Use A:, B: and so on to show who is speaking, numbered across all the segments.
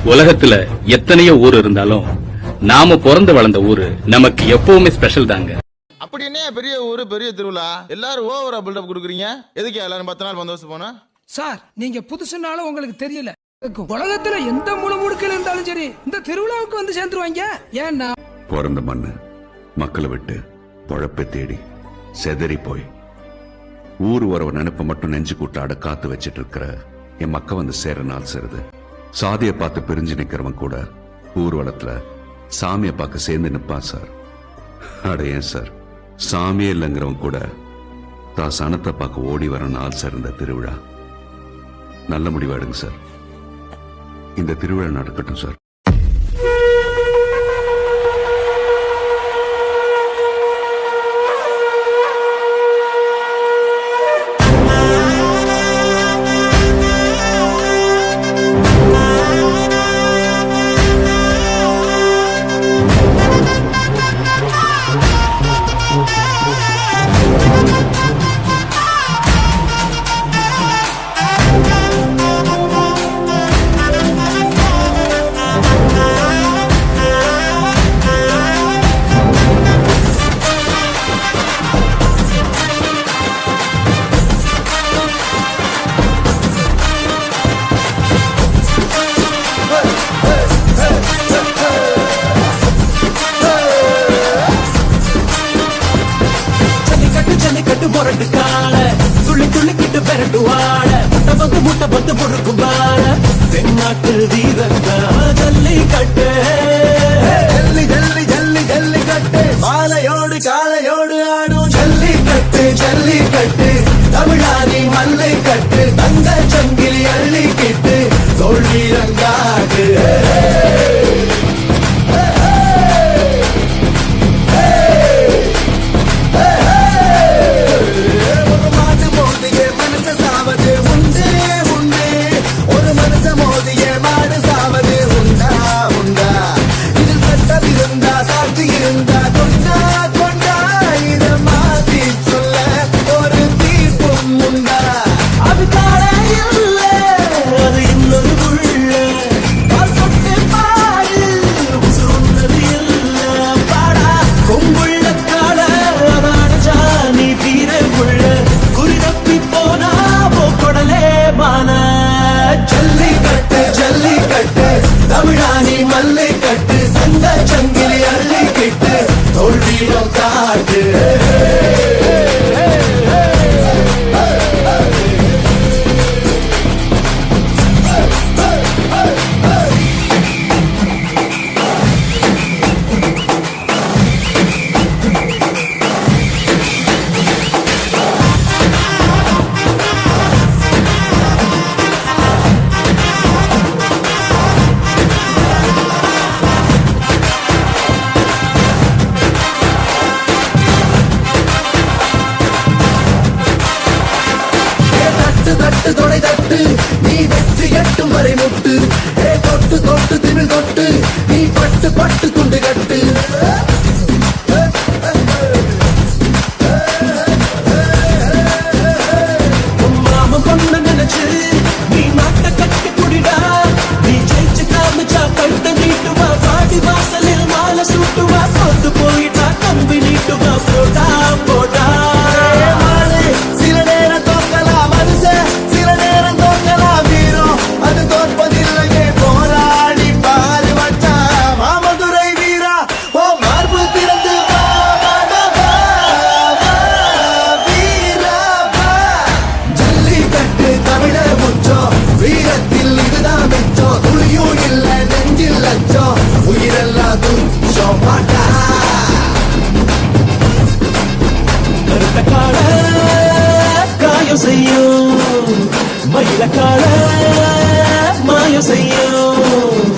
A: உலகத்துல எத்தனையோ ஊர் இருந்தாலும் நாம பிறந்து வளர்ந்த ஊரு நமக்கு எப்பவுமே ஸ்பெஷல் தாங்க.
B: அப்படி என்ன பெரிய ஊரு பெரிய திருவிழா எல்லாரும் ஓவரா பில்டப் கொடுக்குறீங்க? எதுக்கு எல்லாரும் 10 நாள் பந்தோபஸ்து போனா?
C: சார் நீங்க புதுசுனாலும் உங்களுக்கு தெரியல. உலகத்துல எந்த முழுமுடுக்கில் இருந்தாலும் சரி இந்த திருவிழாவுக்கு வந்து சேர்ந்துருவாங்க. ஏன்னா
D: பிறந்த மண்ணு மக்களை விட்டு பொழப்பை தேடி செதறி போய் ஊர் வரவ நினைப்ப மட்டும் நெஞ்சு கூட்டாட காத்து வச்சிட்டு இருக்கிற என் மக்க வந்து சேர நாள் சேருது. சாதியை பார்த்து பிரிஞ்சு நிக்கிறவன் கூட ஊர்வலத்துல சாமியை பார்க்க சேர்ந்து நிப்பான் சார். அட ஏன் சார், சாமியே இல்லைங்கிறவன் கூட தான் சனத்தை பார்க்க ஓடி வர நாள் சார் இந்த திருவிழா. நல்ல முடிவாடுங்க சார். இந்த திருவிழா நடக்கட்டும் சார்.
E: முட்டை பத்து பொறுக்கும் வாழ தென்னாட்டு வீரங்க ஜல்லி கட்டு ஜல்லி ஜல்லி ஜல்லி ஜல்லி கட்டு மாலையோடு காலையோடு ஆடும் ஜல்லி கட்டு தமிழாதி மல்லை கட்டு தங்க சங்கிலி அள்ளி கிட்டு தோல் வீரங்காடு தமிழானி மல்லை கட்டு தங்க சங்கிலி அள்ளி கிட்டு தோல் வீரம் காட்டு தட்டு தொடை தட்டு நீ வெற்றி எட்டும் வரை முட்டு தொட்டு தொட்டு திமிழ் தொட்டு நீ பட்டு பட்டு துண்டு கட்டு மாம பொண்ணு நினைச்சு நீ நாட்ட கட்டி குடிடா நீ ஜெயிச்சு காமிச்சா கட்ட நீட்டுவா பாடி வாசலில் மாலை சூட்டுவா கொண்டு போயிட்டா கம்பி நீட்டுவா போட்டா போட்டா மயில கால மாயம் செய்யும்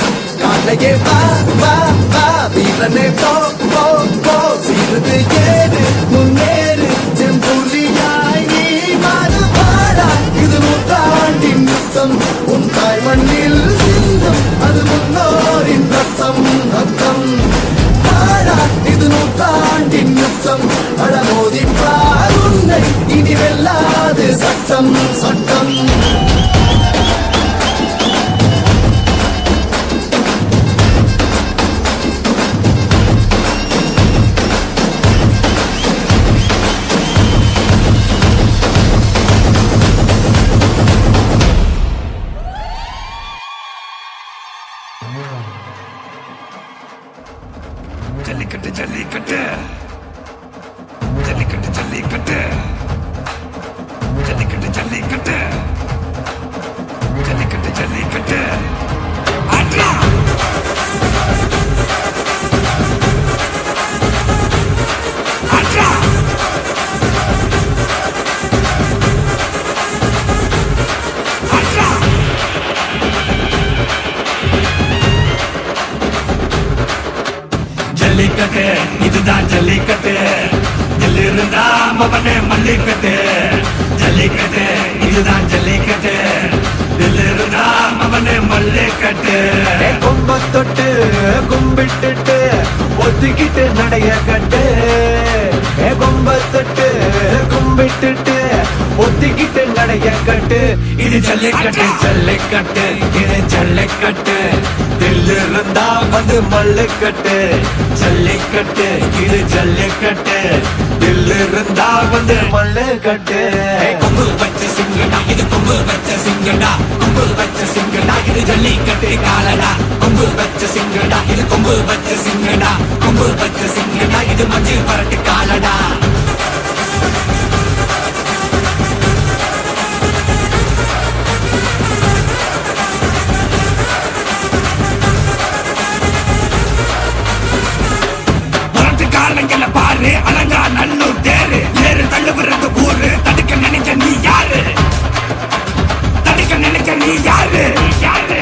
E: காலையே வா வா வா வீரனே போ போ போ சீருது ஏறு முன்னேறு செம்புலியாய் நீ மாறு வாடா இது நூற்றாண்டின் யுத்தம் உன் தாய் மண்ணில் சிந்தம் அது முன்னோரின் ரத்தம் ரத்தம் வாடா இது நூற்றாண்டின் யுத்தம் அழமோதி பார் உன்னை இனி வெல்லாது சட்டம் சட்டம்
F: ஜல்லிக்கட்டு ஜல்லிக்கட்டு ஜல்லிக்கட்டு ஜல்லிக்கட்டு ஜல்லிக்கட்டு ஜல்லிக்கட்டு ஜல்லிக்கட்டு ஜல்லிக்கட்டு ஆட்ரா ஆட்ரா ஆட்ரா ஜல்லிக்கட்டு இதுதான் ஜல்லிக்கட்டு இருந்தா மவனே மல்லிக்கட்டு ஜல்லிக்கட்டு இதுதான் ஜல்லிக்கட்டு இருந்தா மவனே மல்லிக்கட்டு
E: கொம்ப தொட்டு கும்பிட்டுட்டு ஒத்திக்கிட்டு நடைய கட்டு கொம்ப தொட்டு கும்பிட்டுட்டு ஒத்திக்கிட்டு நடைய கட்டு
F: இது ஜல்லிக்கட்டு ஜல்லிக்கட்டு இது ஜல்லிக்கட்டு
E: இருந்தா வந்து மல்லுக்கட்டு ஜல்லிக்கட்டு இது ஜல்லிக்கட்டு இருந்தா வந்து மல்லுக்கட்டு
F: கொம்பு வச்ச சிங்கடா இது கொம்பு வச்ச சிங்கடா கொம்பு வச்ச சிங்கடா இது ஜல்லிக்கட்டு காலடா கொம்பு வச்ச சிங்கடா இது கொம்பு வச்ச சிங்கடா கொம்பு வச்ச சிங்கடா இது மஞ்சு பரட்டு காலடா காரணங்கள பாரு அலங்கா நல்லூர் தேரு ஏறு தள்ளுவது ஊரு தடுக்க நினைச்ச நீ யாரு தடுக்க நினைச்ச நீ யாரு யாரு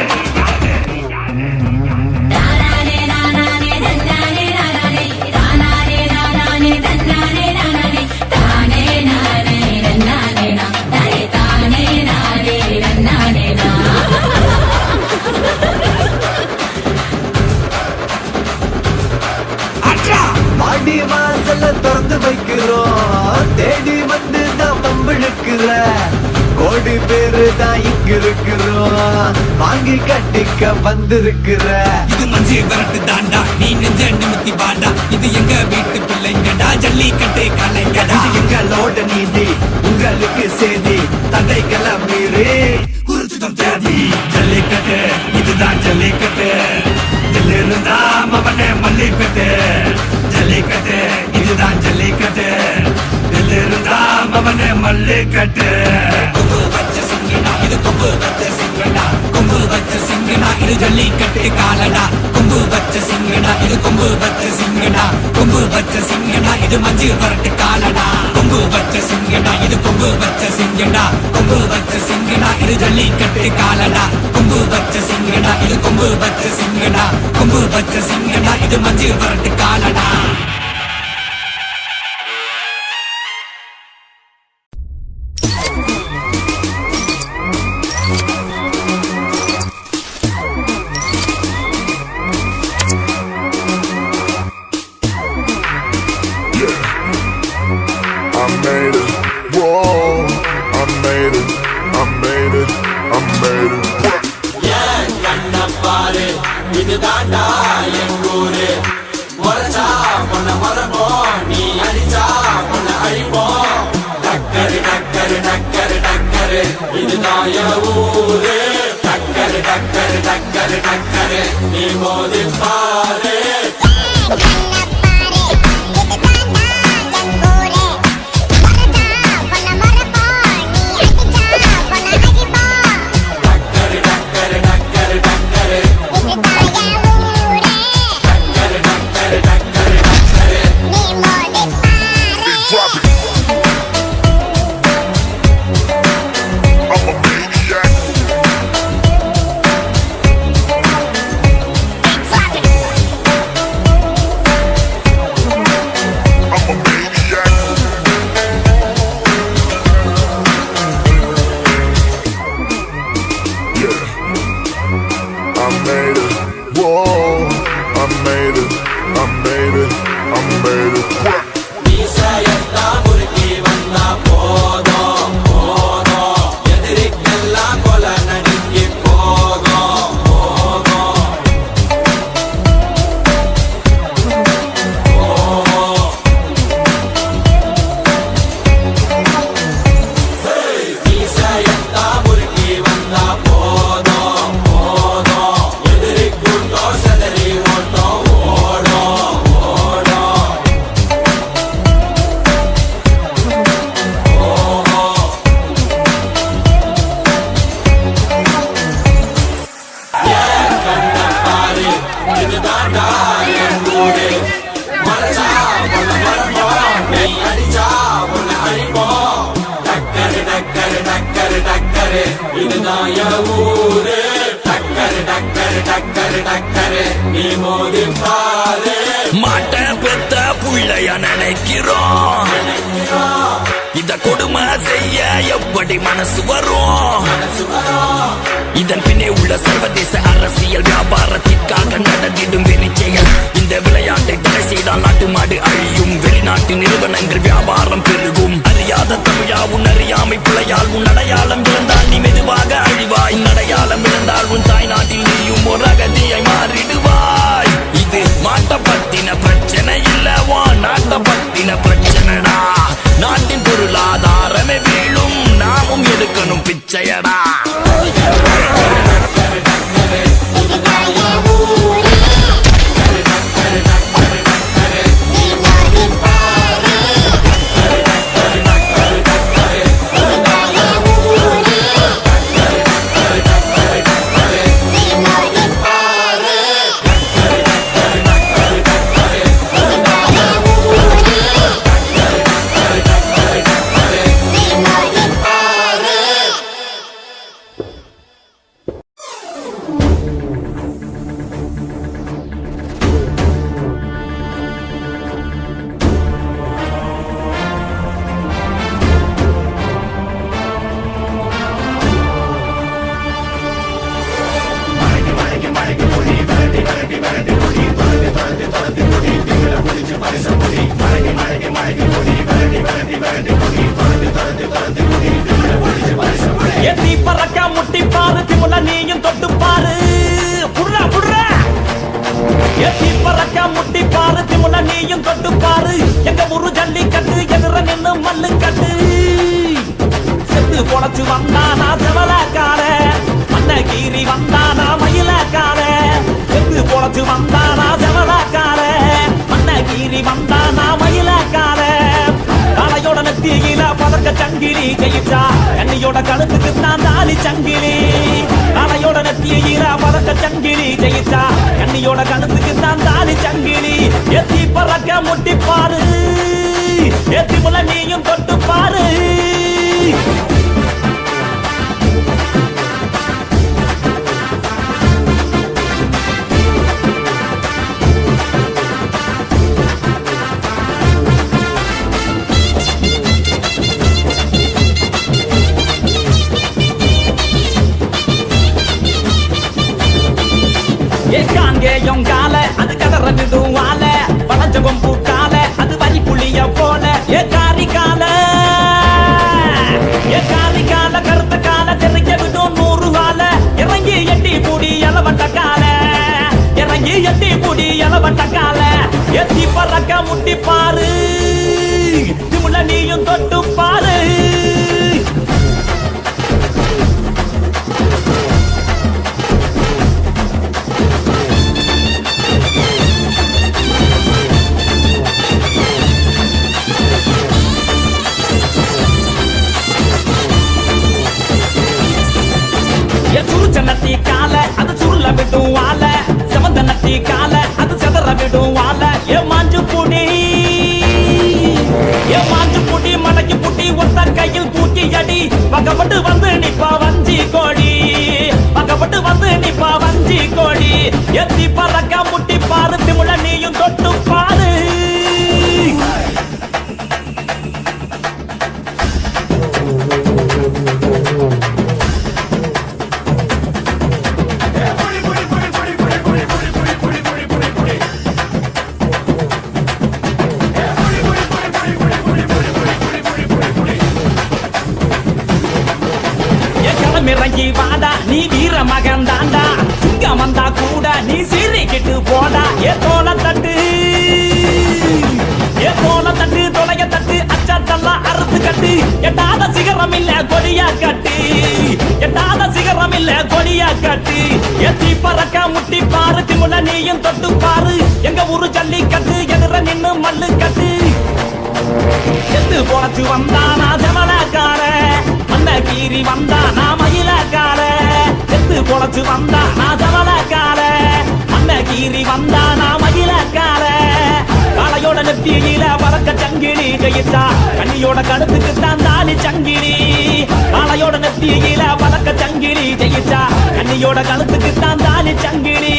E: மாடி வாசல திறந்து வைக்கிறோம் தேடி வந்து நான் பம்பிழுக்கிற கோடி பேரு தான் இங்க இருக்கிறோம் வாங்கி கட்டிக்க வந்திருக்கிற
F: இது மஞ்சு விரட்டு தாண்டா நீ நெஞ்ச நிமித்தி பாண்டா இது எங்க வீட்டு பிள்ளைங்கடா ஜல்லிக்கட்டு கலைஞடா
E: இது எங்களோட நீதி உங்களுக்கு செய்தி தடைகளை மீறி
F: குறிச்சுதான் தேதி ஜல்லிக்கட்டு இதுதான் ஜல்லிக்கட்டு இருந்தா மவனே மல்லிக்கட்டு ஜல்லிக்கட்டு இதுதான் ஜல்லிக்கட்டு இருந்தா மவனே மல்லிக்கட்டு கொம்பு வச்ச சிங்கடா இது கொம்பு வச்ச சிங்கடா கொம்பு வச்ச சிங்கடா இது ஜல்லிக்கட்டு காலடா கொம்பு வச்ச சிங்கடா இது கொம்பு வச்ச சிங்கடா கொம்பு வச்ச சிங்கடா இது மஞ்சு வரட்டு காலடா கொம்பு வச்ச சிங்கடா இது கொம்பு வச்ச சிங்கடா கொம்பு வச்ச சிங்கடா இது ஜல்லிக்கட்டு காலடா கொம்பு வச்ச சிங்கடா இது கொம்பு வச்ச சிங்கடா கொம்பு வச்ச சிங்கடா இது மஞ்சு வரட்டு காலடா
E: இது தாண்டா எங்கூரு முறைச்சா பொண்ண மரப்போம் நீ அடிச்சா பொண்ண அழிப்போம் டக்கரு டக்கரு டக்கரு டக்கரு இதுதான் என் ஊரு டக்கரு டக்கரு டக்கரு டக்கரு நீ மோதி பாரு இதுதான்டா என் ஊரு மறைச்சா உன்னை மறப்போம் நீ அடிச்சா உன்னை அழிப்போம் டக்கரு டக்கரு டக்கரு டக்கரு இதுதான் என் ஊரு டக்கரு டக்கரு டக்கரு டக்கரு நீ மோதி பாரு
F: மாட்ட பெத்த புள்ளைய நினைக்கிறோம் இத கொடுமை செய்ய எப்படி மனசு வரும் இதன் பின்னே உள்ள சர்வதேச அரசியல் வியாபாரத்திற்காக நடந்திடும் வெறிச்செயல் இந்த விளையாட்டை தடை செய்தால் நாட்டு மாடு அழியும் வெளிநாட்டு நிறுவனங்கள் வியாபாரம் பெருகும் அறியாத தமிழா உன் அறியாமை பிள்ளையால் உன் அடையாளம் இழந்தால் நீ மெதுவாக அழிவாய் அடையாளம் இழந்தால் உன் தாய் நாட்டில் நீயும் ஒரு அகதியை மாறிடுவாய் இது மாட்ட பத்தின பிரச்சனை இல்லவா நாட்ட பத்தின பிரச்சனைடா நாட்டின் பொருளாதாரமே வீழும் நாமும் எடுக்கணும் பிச்சையடா
E: எத்தி பறக்க முட்டி பாரு திமுல நீயும் தொட்டு பாரு புடுறா புடுறா எத்தி பறக்க முட்டி பாரு திமுல நீயும் தொட்டு பாரு எங்க ஊரு ஜல்லிக்கட்டு எதிர நின்னு மல்லு கட்டு செத்து பொழைச்சு வந்தானா செவலக்கார மண்ணகீரி வந்தானா மயிலக்கார செத்து பொழைச்சு வந்தானா செவலக்கார மண்ணகீரி வந்தானா மயிலக்கார காலையோட நெத்தியில பதக்க சங்கிலி ஜெயிச்சா கண்ணியோட கழுத்துக்கு தான் தாலி சங்கிலி காலையோட நெத்தியில பதக்க சங்கிலி ஜெயிச்சா கண்ணியோட கழுத்துக்கு தான் தாலி சங்கிலி எத்தி பறக்க முட்டி பாரு எத்தி முல நீயும் தொட்டு பாரு காங்கேயம் கால அது கதற விடுவால வளஞ்சகம் பூக்கால அது வரி புளிய போல ஏ காரி கால கருத்த கால தெரிய விடும் 100 வால இறங்கி எட்டி பூடி எலவட்ட கால இறங்கி எட்டி பூடி எலவட்ட கால எத்தி பறக்க முட்டி பாரு திமுல நீயும் தொட்டு பாரு நத்தி கால அது சுருள விடும் வால செவந்த நத்தி கால அது செதற விடும் வால ஏ மாஞ்சு புடி மடக்கி புட்டி ஒத்த கையில் தூக்கி அடி பகப்பட்டு வந்து நிப்பா வஞ்சி கோடி பகப்பட்டு வந்து நிப்பா வஞ்சி கோடி எத்தி பறக்க முட்டி பாரு திமுல நீயும் தொட்டு பாரு இறங்கி வாடா நீ வீர மகன் தாண்டா சிங்கம் வந்தா கூட நீ சீறிக்கிட்டு போடா ஏ தோல தட்டு தொலைய தட்டு அச்சாட்டெல்லாம் அறுத்து கட்டு எட்டாத சிகரம் இல்ல கொடியா கட்டு எட்டாத சிகரம் இல்ல கொடியா கட்டு எத்தி பறக்க முட்டி பாரு திமுல நீயும் தொட்டு பாரு எங்க ஊரு ஜல்லிக்கட்டு எதிர நின்னு மல்லு கட்டு செத்து பொழைச்சு வந்தானா செவலக்கார மண்ணகீரி வந்தானா மயிலக்கார செத்து பொழைச்சு வந்தானா செவலக்கார மண்ணகீரி வந்த
G: ஜெயிச்சா கண்ணியோட கழுத்துக்கு தான் தாலி சங்கிலி காளையோட நெத்தியில பதக்க சங்கிலி ஜெயிச்சா கண்ணியோட கழுத்துக்கு தான் தாலி சங்கிலி